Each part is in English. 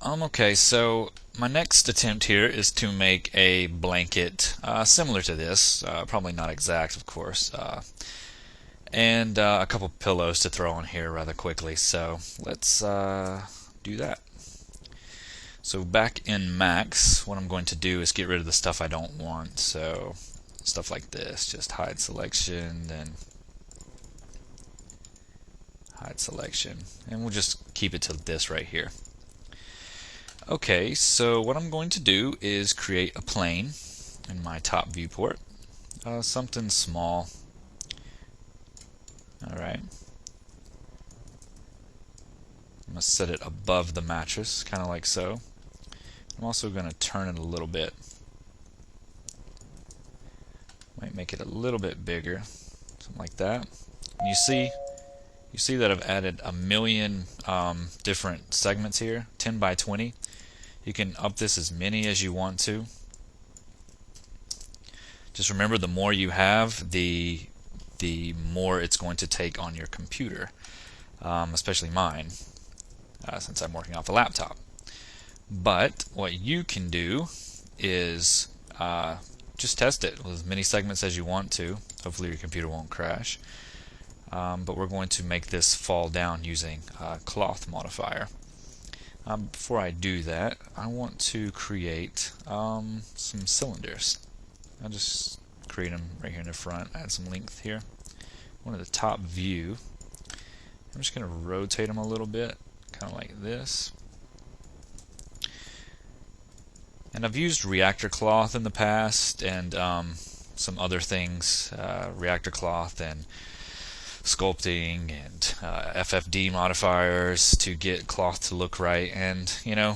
Okay, so my next attempt here is to make a blanket similar to this, probably not exact, of course, and a couple pillows to throw on here rather quickly. So let's do that. So back in Max, what I'm going to do is get rid of the stuff I don't want. So stuff like this, just hide selection, then hide selection, and we'll just keep it to this right here. Okay, so what I'm going to do is create a plane in my top viewport, something small. Alright, I'm going to set it above the mattress, kind of like so. I'm also going to turn it a little bit. Might make it a little bit bigger, something like that. And you see that I've added a million different segments here, 10 by 20. You can up this as many as you want to. Just remember, the more you have, the more it's going to take on your computer, especially mine, since I'm working off a laptop. But what you can do is just test it with as many segments as you want to. Hopefully your computer won't crash. But we're going to make this fall down using cloth modifier. Before I do that, I want to create some cylinders. I'll just create them right here in the front, add some length here. One of the top view. I'm just going to rotate them a little bit, kind of like this. And I've used reactor cloth in the past and some other things, reactor cloth and sculpting and FFD modifiers to get cloth to look right, and you know,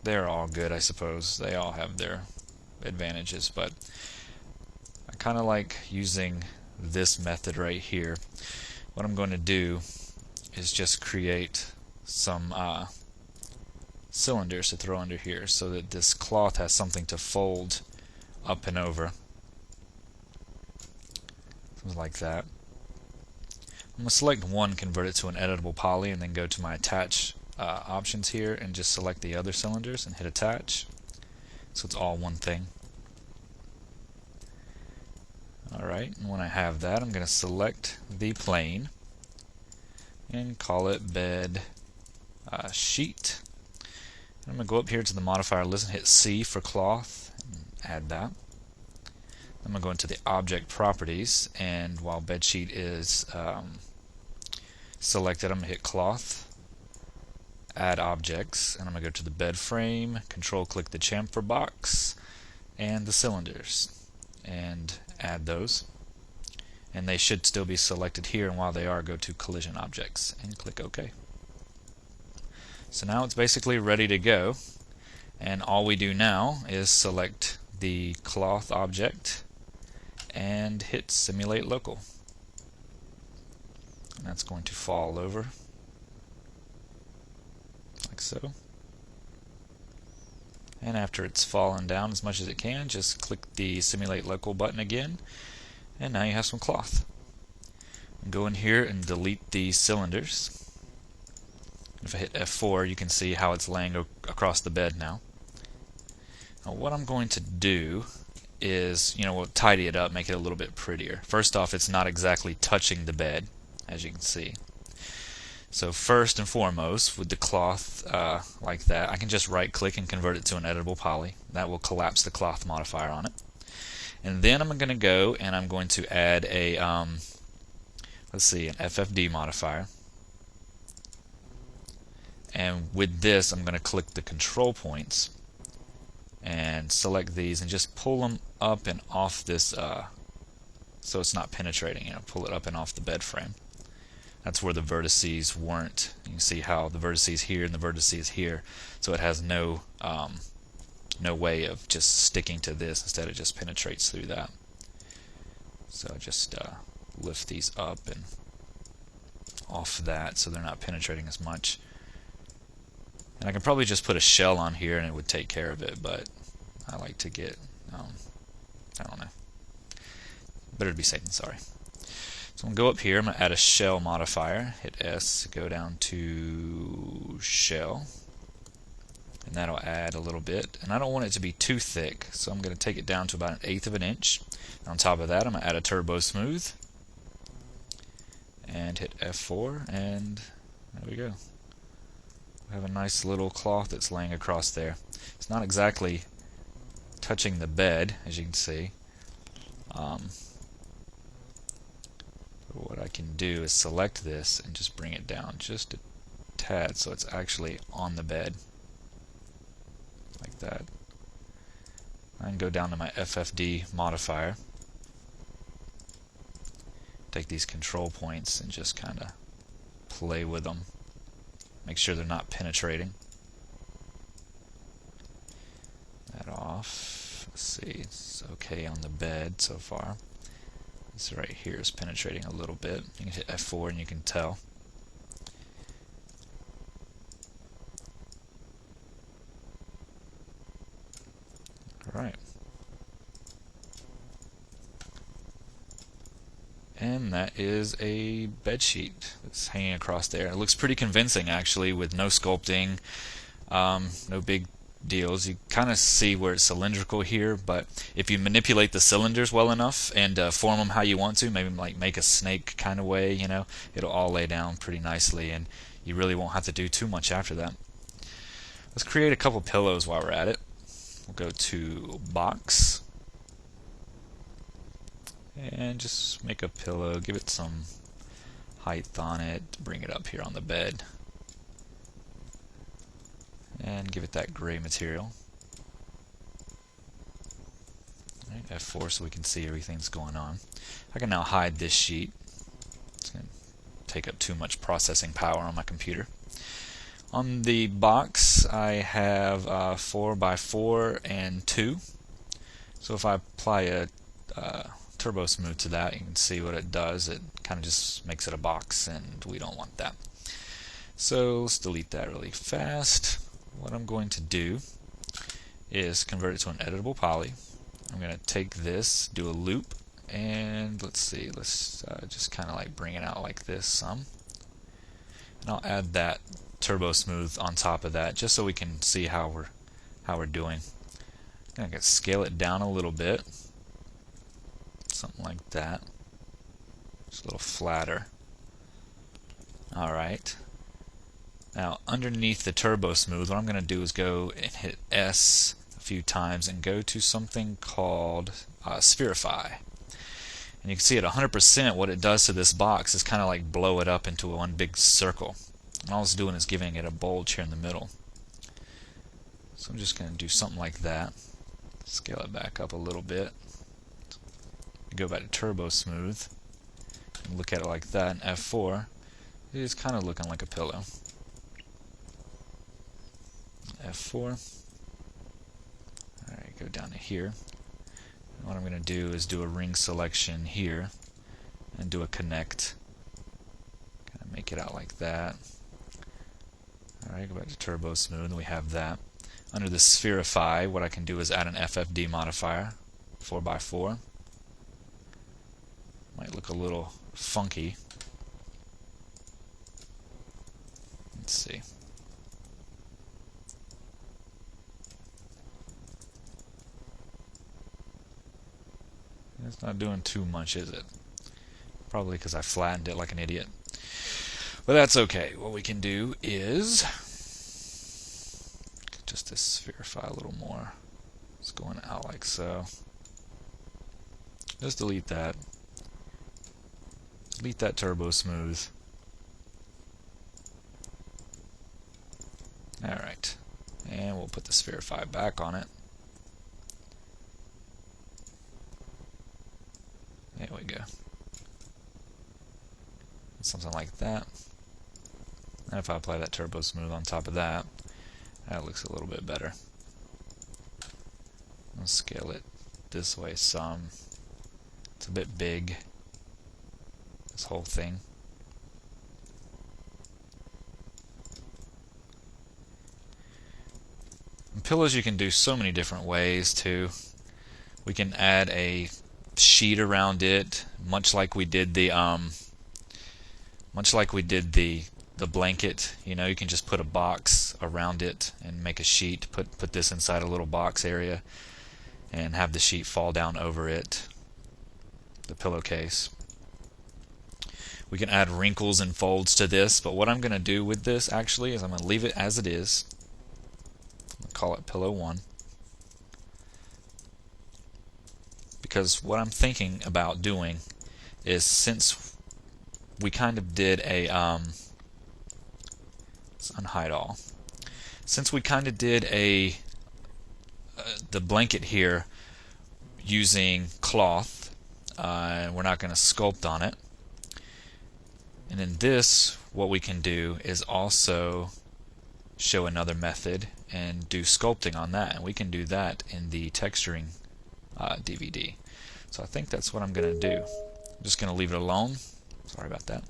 they're all good, I suppose. They all have their advantages, but I kind of like using this method right here. What I'm going to do is just create some cylinders to throw under here so that this cloth has something to fold up and over. Something like that. I'm going to select one, convert it to an editable poly, and then go to my attach options here and just select the other cylinders and hit attach. So it's all one thing. Alright, and when I have that, I'm going to select the plane and call it bed sheet. I'm going to go up here to the modifier list and hit C for cloth and add that. I'm going to go into the object properties, and while bedsheet is selected, I'm going to hit cloth, add objects, and I'm going to go to the bed frame, control click the chamfer box and the cylinders and add those, and they should still be selected here, and while they are, go to collision objects and click OK. So now it's basically ready to go, and all we do now is select the cloth object and hit simulate local, and that's going to fall over like so. And after it's fallen down as much as it can, just click the simulate local button again, and now you have some cloth. Go in here and delete these cylinders. If I hit F4, you can see how it's laying across the bed now. Now what I'm going to do is, we'll tidy it up, make it a little bit prettier. First off, it's not exactly touching the bed, as you can see. So first and foremost, with the cloth like that, I can just right click and convert it to an editable poly. That will collapse the cloth modifier on it. And then I'm going to go and I'm going to add a an FFD modifier. And with this, I'm going to click the control points and select these and just pull them up and off this so it's not penetrating, pull it up and off the bed frame. That's where the vertices weren't. You can see how the vertices here and the vertices here, so it has no way of just sticking to this. Instead it just penetrates through that. So just lift these up and off that so they're not penetrating as much. And I can probably just put a shell on here and it would take care of it, but I like to get, I don't know, better to be safe than sorry. So I'm going to go up here, I'm going to add a shell modifier, hit S, go down to shell, and that'll add a little bit. And I don't want it to be too thick, so I'm going to take it down to about 1/8 of an inch. On top of that, I'm going to add a turbo smooth, and hit F4, and there we go. We have a nice little cloth that's laying across there. It's not exactly touching the bed, as you can see. What I can do is select this and just bring it down just a tad so it's actually on the bed, like that. I can go down to my FFD modifier, take these control points and just kind of play with them. Make sure they're not penetrating. That off. Let's see, it's okay on the bed so far. This right here is penetrating a little bit. You can hit F4 and you can tell. Alright. And that is a bed sheet that's hanging across there. It looks pretty convincing actually, with no sculpting, no big deals. You kind of see where it's cylindrical here, but if you manipulate the cylinders well enough and form them how you want to, maybe like make a snake kind of way, you know, it'll all lay down pretty nicely, and you really won't have to do too much after that. Let's create a couple pillows while we're at it. We'll go to box and just make a pillow, give it some height on it, bring it up here on the bed, and give it that gray material. Right, F4 so we can see everything's going on. I can now hide this sheet. It's going to take up too much processing power on my computer. On the box I have 4x4 and 2. So if I apply a turbo smooth to that, you can see what it does. It kind of just makes it a box, and we don't want that. So let's delete that really fast. What I'm going to do is convert it to an editable poly. I'm going to take this, do a loop, and let's see, let's just kind of like bring it out like this some. And I'll add that turbo smooth on top of that just so we can see how we're doing. I'm going to scale it down a little bit, something like that. Just a little flatter. Alright. Now, underneath the turbo smooth, what I'm going to do is go and hit S a few times and go to something called Spherify. And you can see at 100% what it does to this box is kind of like blow it up into one big circle. And all it's doing is giving it a bulge here in the middle. So I'm just going to do something like that. Scale it back up a little bit. Go back to turbo smooth and look at it like that, and F4. It's kind of looking like a pillow. F4. Alright, go down to here. And what I'm going to do is do a ring selection here and do a connect. Kind of make it out like that. Alright, go back to turbo smooth, and we have that. Under the Spherify, what I can do is add an FFD modifier, 4x4. Might look a little funky. Let's see. It's not doing too much, is it? Probably because I flattened it like an idiot. But that's okay. What we can do is just to spherify a little more. It's going out like so. Just delete that. Delete that turbo smooth. Alright. And we'll put the spherify back on it. There we go. Something like that. And if I apply that turbo smooth on top of that, that looks a little bit better. I'll scale it this way some. It's a bit big, this whole thing. And pillows you can do so many different ways too. We can add a sheet around it, much like we did the blanket. You know, you can just put a box around it and make a sheet. Put this inside a little box area and have the sheet fall down over it, the pillowcase. We can add wrinkles and folds to this, but what I'm going to do with this actually is I'm going to leave it as it is. I'm going to call it pillow 1. Because what I'm thinking about doing is, since we kind of did a let's unhide all. Since we kind of did the blanket here using cloth, and we're not going to sculpt on it. And in this, what we can do is also show another method and do sculpting on that, and we can do that in the texturing DVD. So I think that's what I'm going to do. I'm just going to leave it alone. Sorry about that.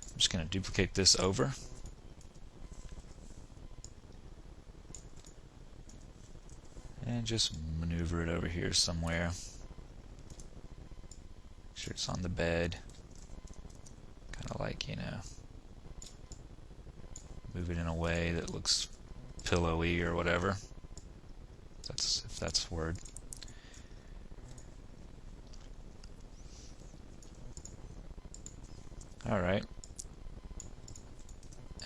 I'm just going to duplicate this over. And just maneuver it over here somewhere. Make sure it's on the bed. Kind of like, you know, move it in a way that looks pillowy or whatever. If that's a word. Alright.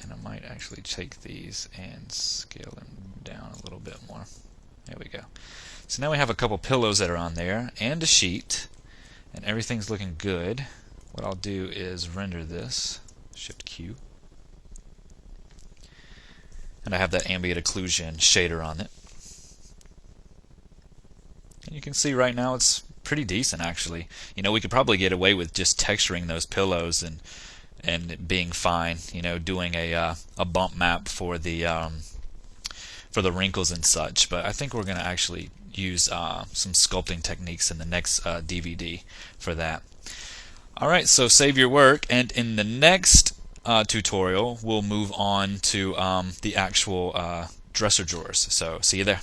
And I might actually take these and scale them down a little bit more. There we go. So now we have a couple pillows that are on there and a sheet, and everything's looking good. What I'll do is render this, Shift Q, and I have that ambient occlusion shader on it. And you can see right now it's pretty decent, actually. You know, we could probably get away with just texturing those pillows and it being fine. You know, doing a bump map for the wrinkles and such. But I think we're going to actually use some sculpting techniques in the next DVD for that. Alright, so save your work, and in the next tutorial we'll move on to the actual dresser drawers. So see you there.